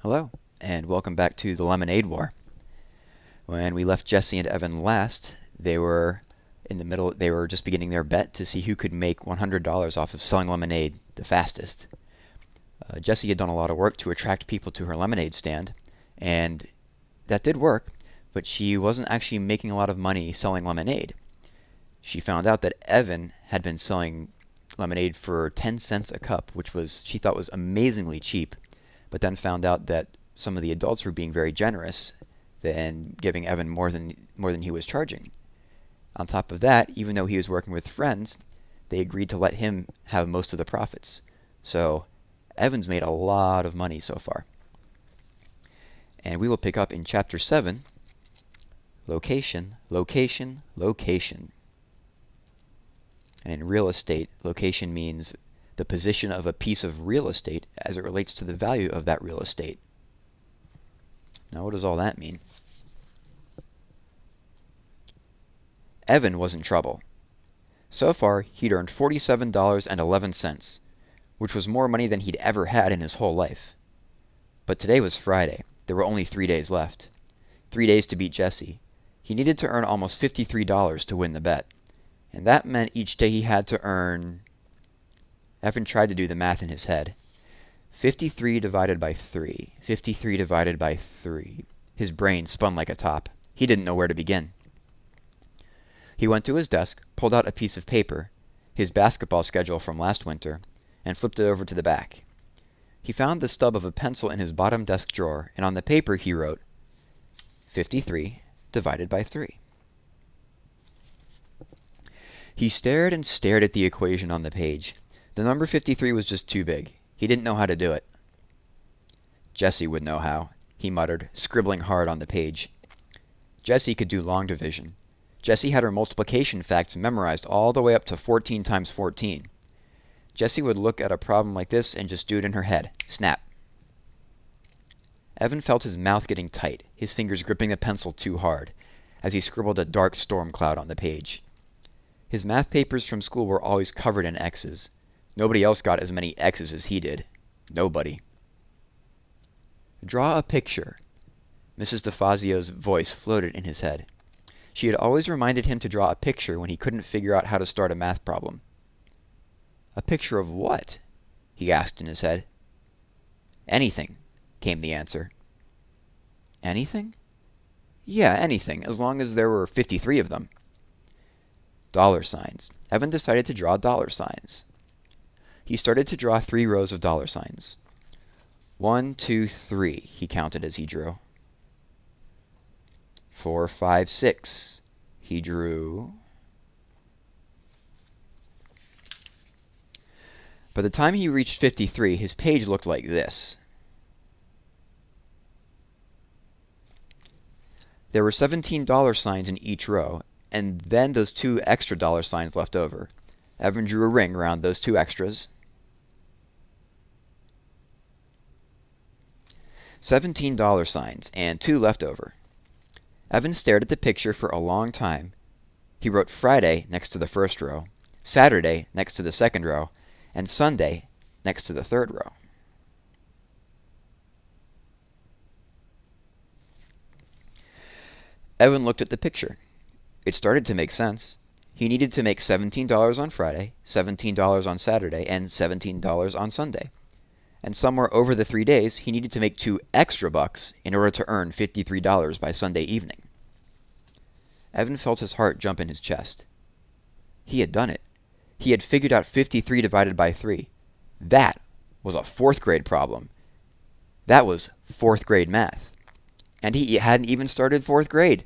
Hello, and welcome back to the Lemonade War. When we left Jesse and Evan last, they were just beginning their bet to see who could make $100 off of selling lemonade the fastest. Jesse had done a lot of work to attract people to her lemonade stand, and that did work, but she wasn't actually making a lot of money selling lemonade. She found out that Evan had been selling lemonade for 10 cents a cup, which she thought was amazingly cheap, but then found out that some of the adults were being very generous and giving Evan more than he was charging. On top of that, even though he was working with friends, they agreed to let him have most of the profits. So Evan's made a lot of money so far. And we will pick up in Chapter 7, Location, Location, Location. And in real estate, location means the position of a piece of real estate as it relates to the value of that real estate. Now, what does all that mean? Evan was in trouble. So far, he'd earned $47.11, which was more money than he'd ever had in his whole life. But today was Friday. There were only 3 days left. 3 days to beat Jesse. He needed to earn almost $53 to win the bet. And that meant each day he had to earn... Evan tried to do the math in his head. 53 divided by 3. 53 divided by 3. His brain spun like a top. He didn't know where to begin. He went to his desk, pulled out a piece of paper, his basketball schedule from last winter, and flipped it over to the back. He found the stub of a pencil in his bottom desk drawer, and on the paper he wrote 53 divided by 3. He stared and stared at the equation on the page. The number 53 was just too big. He didn't know how to do it. Jesse would know how, he muttered, scribbling hard on the page. Jesse could do long division. Jesse had her multiplication facts memorized all the way up to 14 times 14. Jesse would look at a problem like this and just do it in her head. Snap. Evan felt his mouth getting tight, his fingers gripping the pencil too hard, as he scribbled a dark storm cloud on the page. His math papers from school were always covered in X's. Nobody else got as many X's as he did. Nobody. Draw a picture. Mrs. DeFazio's voice floated in his head. She had always reminded him to draw a picture when he couldn't figure out how to start a math problem. A picture of what? He asked in his head. Anything, came the answer. Anything? Yeah, anything, as long as there were 53 of them. Dollar signs. Evan decided to draw dollar signs. He started to draw 3 rows of dollar signs. 1, 2, 3, he counted as he drew. 4, 5, 6, he drew. By the time he reached 53, his page looked like this. There were 17 dollar signs in each row, and then those 2 extra dollar signs left over. Evan drew a ring around those 2 extras. 17 dollar signs, and 2 left over. Evan stared at the picture for a long time. He wrote Friday next to the first row, Saturday next to the second row, and Sunday next to the third row. Evan looked at the picture. It started to make sense. He needed to make $17 on Friday, $17 on Saturday, and $17 on Sunday. And somewhere over the 3 days, he needed to make 2 extra bucks in order to earn $53 by Sunday evening. Evan felt his heart jump in his chest. He had done it. He had figured out 53 divided by 3. That was a 4th grade problem. That was 4th grade math. And he hadn't even started 4th grade.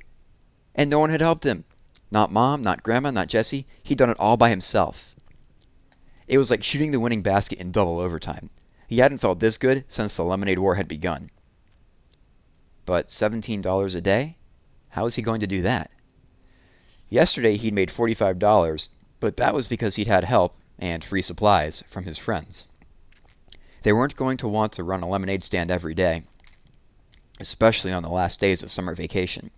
And no one had helped him. Not Mom, not Grandma, not Jesse. He'd done it all by himself. It was like shooting the winning basket in double overtime. He hadn't felt this good since the Lemonade War had begun. But $17 a day? How was he going to do that? Yesterday he'd made $45, but that was because he'd had help and free supplies from his friends. They weren't going to want to run a lemonade stand every day, especially on the last days of summer vacation.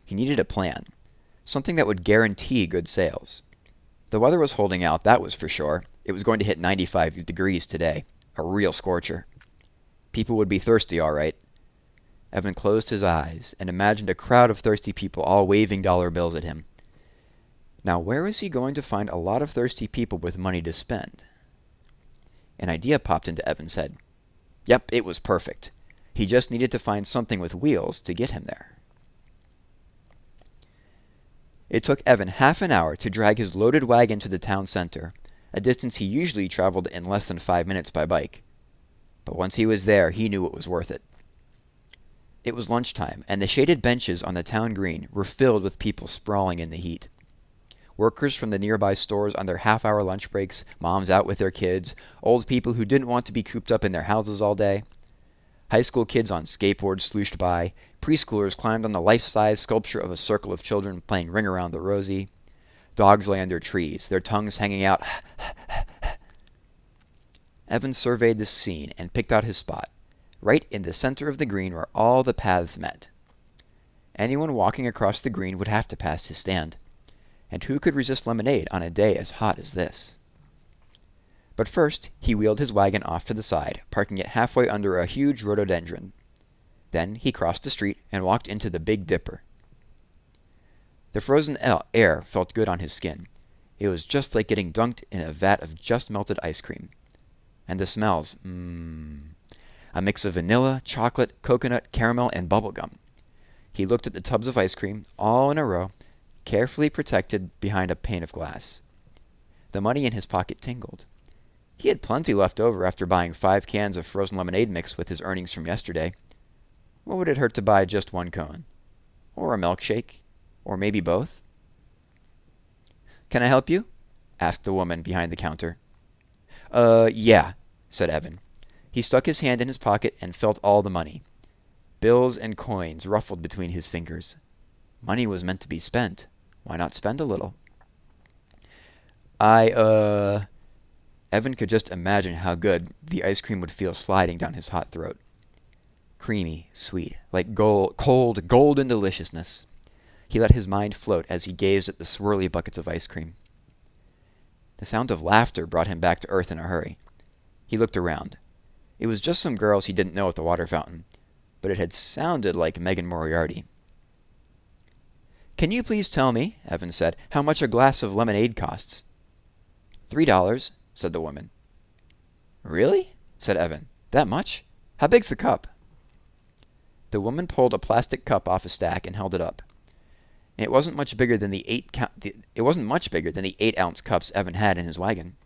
He needed a plan, something that would guarantee good sales. The weather was holding out, that was for sure. It was going to hit 95 degrees today, a real scorcher. People would be thirsty, all right. Evan closed his eyes and imagined a crowd of thirsty people all waving dollar bills at him. Now, where was he going to find a lot of thirsty people with money to spend? An idea popped into Evan's head. Yep, it was perfect. He just needed to find something with wheels to get him there. It took Evan half an hour to drag his loaded wagon to the town center, a distance he usually traveled in less than 5 minutes by bike. But once he was there, he knew it was worth it. It was lunchtime, and the shaded benches on the town green were filled with people sprawling in the heat. Workers from the nearby stores on their half-hour lunch breaks, moms out with their kids, old people who didn't want to be cooped up in their houses all day. High school kids on skateboards slooshed by. Preschoolers climbed on the life-size sculpture of a circle of children playing Ring Around the Rosie. Dogs lay under trees, their tongues hanging out. Evan surveyed the scene and picked out his spot, right in the center of the green where all the paths met. Anyone walking across the green would have to pass his stand. And who could resist lemonade on a day as hot as this? But first, he wheeled his wagon off to the side, parking it halfway under a huge rhododendron. Then he crossed the street and walked into the Big Dipper. The frozen air felt good on his skin. It was just like getting dunked in a vat of just melted ice cream. And the smells, a mix of vanilla, chocolate, coconut, caramel, and bubblegum. He looked at the tubs of ice cream, all in a row, carefully protected behind a pane of glass. The money in his pocket tingled. He had plenty left over after buying 5 cans of frozen lemonade mix with his earnings from yesterday. What would it hurt to buy just 1 cone? Or a milkshake? Or maybe both? "Can I help you?" asked the woman behind the counter. Yeah," said Evan. He stuck his hand in his pocket and felt all the money. Bills and coins ruffled between his fingers. Money was meant to be spent. Why not spend a little? Evan could just imagine how good the ice cream would feel sliding down his hot throat. Creamy, sweet, like cold, golden deliciousness. He let his mind float as he gazed at the swirly buckets of ice cream. The sound of laughter brought him back to earth in a hurry. He looked around. It was just some girls he didn't know at the water fountain, but it had sounded like Megan Moriarty. "Can you please tell me," Evan said, "how much a glass of lemonade costs?" $3, said the woman. "Really?" said Evan. "That much? How big's the cup?" The woman pulled a plastic cup off a stack and held it up. It wasn't much bigger than the 8-ounce cups Evan had in his wagon.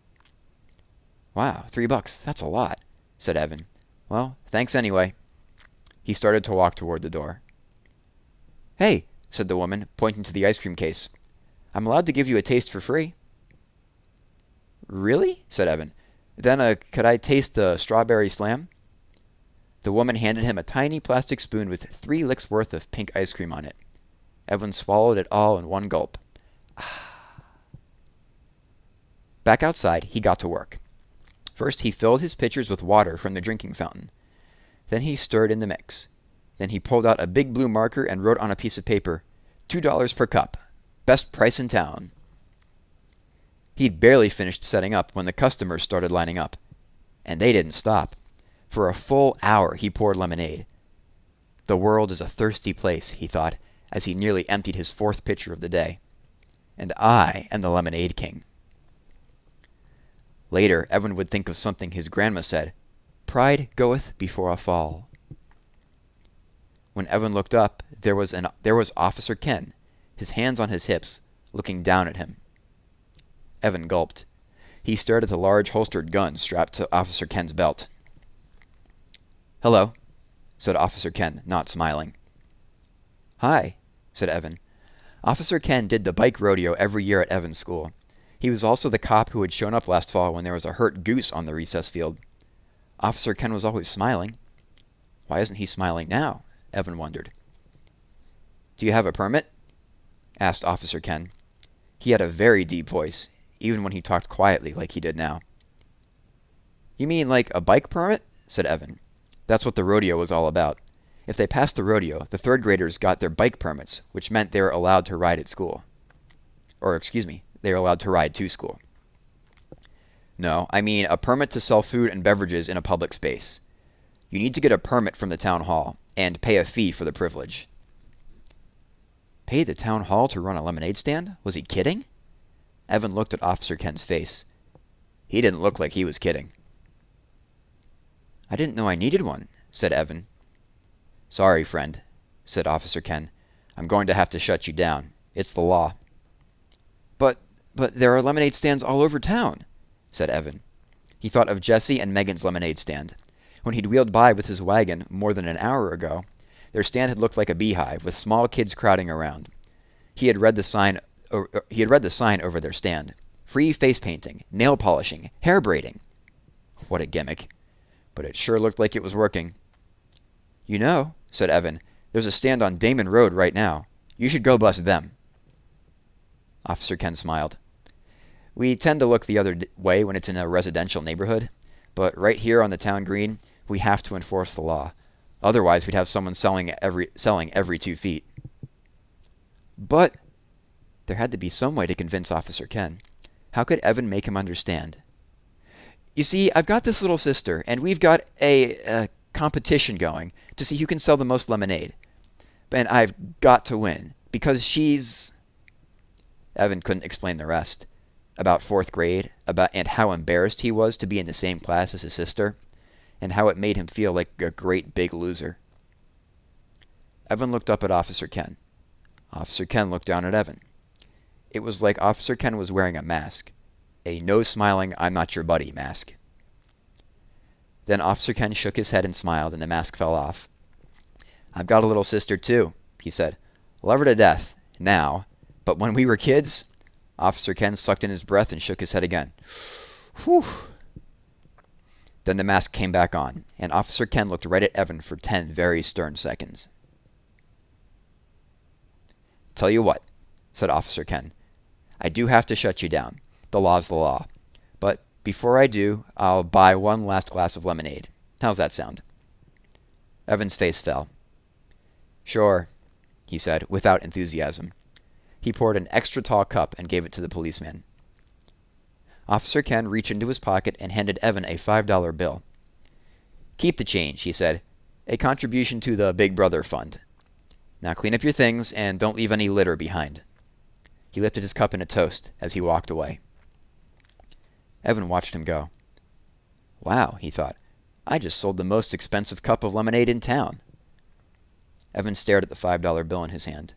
"Wow, $3, that's a lot," said Evan. "Well, thanks anyway." He started to walk toward the door. "Hey," said the woman, pointing to the ice cream case. "I'm allowed to give you a taste for free." "Really?" said Evan. "Then, could I taste the strawberry slam?" The woman handed him a tiny plastic spoon with 3 licks worth of pink ice cream on it. Evan swallowed it all in one gulp. Back outside, he got to work. First, he filled his pitchers with water from the drinking fountain. Then he stirred in the mix. Then he pulled out a big blue marker and wrote on a piece of paper, $2 per cup. Best price in town. He'd barely finished setting up when the customers started lining up. And they didn't stop. For a full hour he poured lemonade. The world is a thirsty place, he thought, as he nearly emptied his 4th pitcher of the day. And I am the lemonade king. Later, Evan would think of something his grandma said, "Pride goeth before a fall." When Evan looked up, there was Officer Ken, his hands on his hips, looking down at him. Evan gulped. He stared at the large holstered gun strapped to Officer Ken's belt. "Hello," said Officer Ken, not smiling. "Hi," said Evan. Officer Ken did the bike rodeo every year at Evan's school. He was also the cop who had shown up last fall when there was a hurt goose on the recess field. Officer Ken was always smiling. Why isn't he smiling now? Evan wondered. "Do you have a permit?" asked Officer Ken. He had a very deep voice, even when he talked quietly like he did now. "You mean like a bike permit?" said Evan. That's what the rodeo was all about. If they passed the rodeo, the 3rd graders got their bike permits, which meant they were allowed to ride at school. Or, excuse me, they were allowed to ride to school. "No, I mean a permit to sell food and beverages in a public space. You need to get a permit from the town hall and pay a fee for the privilege. Pay the town hall to run a lemonade stand? Was he kidding? Evan looked at Officer Ken's face. He didn't look like he was kidding. I didn't know I needed one, said Evan. Sorry, friend, said Officer Ken. I'm going to have to shut you down. It's the law. But there are lemonade stands all over town, said Evan. He thought of Jesse and Megan's lemonade stand. When he'd wheeled by with his wagon more than an hour ago, their stand had looked like a beehive, with small kids crowding around. He had read the sign over their stand. Free face painting, nail polishing, hair braiding. What a gimmick. But it sure looked like it was working. You know, said Evan, there's a stand on Damon Road right now. You should go bust them. Officer Ken smiled. We tend to look the other way when it's in a residential neighborhood, but right here on the town green, we have to enforce the law. Otherwise, we'd have someone selling every 2 feet. But there had to be some way to convince Officer Ken. How could Evan make him understand? You see, I've got this little sister, and we've got a competition going to see who can sell the most lemonade. And I've got to win, because she's... Evan couldn't explain the rest. About 4th grade, and how embarrassed he was to be in the same class as his sister, and how it made him feel like a great big loser. Evan looked up at Officer Ken. Officer Ken looked down at Evan. It was like Officer Ken was wearing a mask. A no-smiling, I'm not your buddy mask. Then Officer Ken shook his head and smiled, and the mask fell off. I've got a little sister, too, he said. Love her to death, now. But when we were kids... Officer Ken sucked in his breath and shook his head again. Whew. Then the mask came back on, and Officer Ken looked right at Evan for 10 very stern seconds. Tell you what, said Officer Ken. I do have to shut you down. The law's the law. But before I do, I'll buy one last glass of lemonade. How's that sound? Evan's face fell. Sure, he said, without enthusiasm. He poured an extra tall cup and gave it to the policeman. Officer Ken reached into his pocket and handed Evan a $5 bill. Keep the change, he said. A contribution to the Big Brother Fund. Now clean up your things and don't leave any litter behind. He lifted his cup in a toast as he walked away. Evan watched him go. Wow, he thought. I just sold the most expensive cup of lemonade in town. Evan stared at the $5 bill in his hand.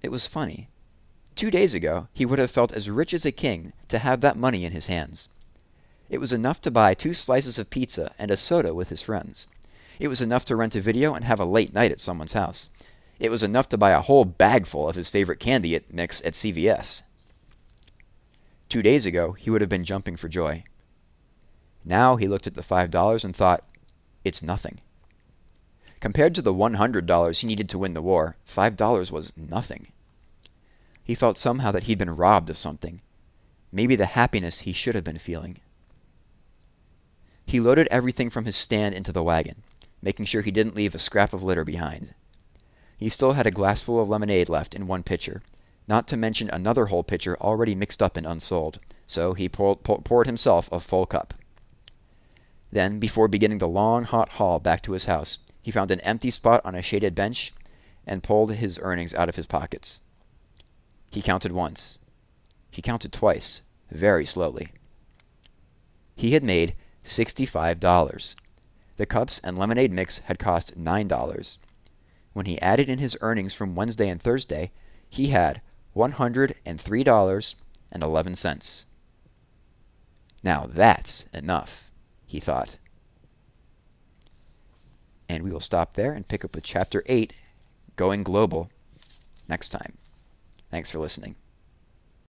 It was funny. 2 days ago, he would have felt as rich as a king to have that money in his hands. It was enough to buy 2 slices of pizza and a soda with his friends. It was enough to rent a video and have a late night at someone's house. It was enough to buy a whole bag full of his favorite candy mix at CVS. 2 days ago, he would have been jumping for joy. Now he looked at the $5 and thought, it's nothing. Compared to the $100 he needed to win the war, $5 was nothing. He felt somehow that he'd been robbed of something. Maybe the happiness he should have been feeling. He loaded everything from his stand into the wagon, making sure he didn't leave a scrap of litter behind. He still had a glassful of lemonade left in one pitcher, not to mention another whole pitcher already mixed up and unsold, so he poured himself a full cup. Then, before beginning the long, hot haul back to his house, he found an empty spot on a shaded bench and pulled his earnings out of his pockets. He counted once. He counted twice, very slowly. He had made $65. The cups and lemonade mix had cost $9. When he added in his earnings from Wednesday and Thursday, he had $103.11. Now that's enough, he thought. And we will stop there and pick up with Chapter 8, Going Global, next time. Thanks for listening.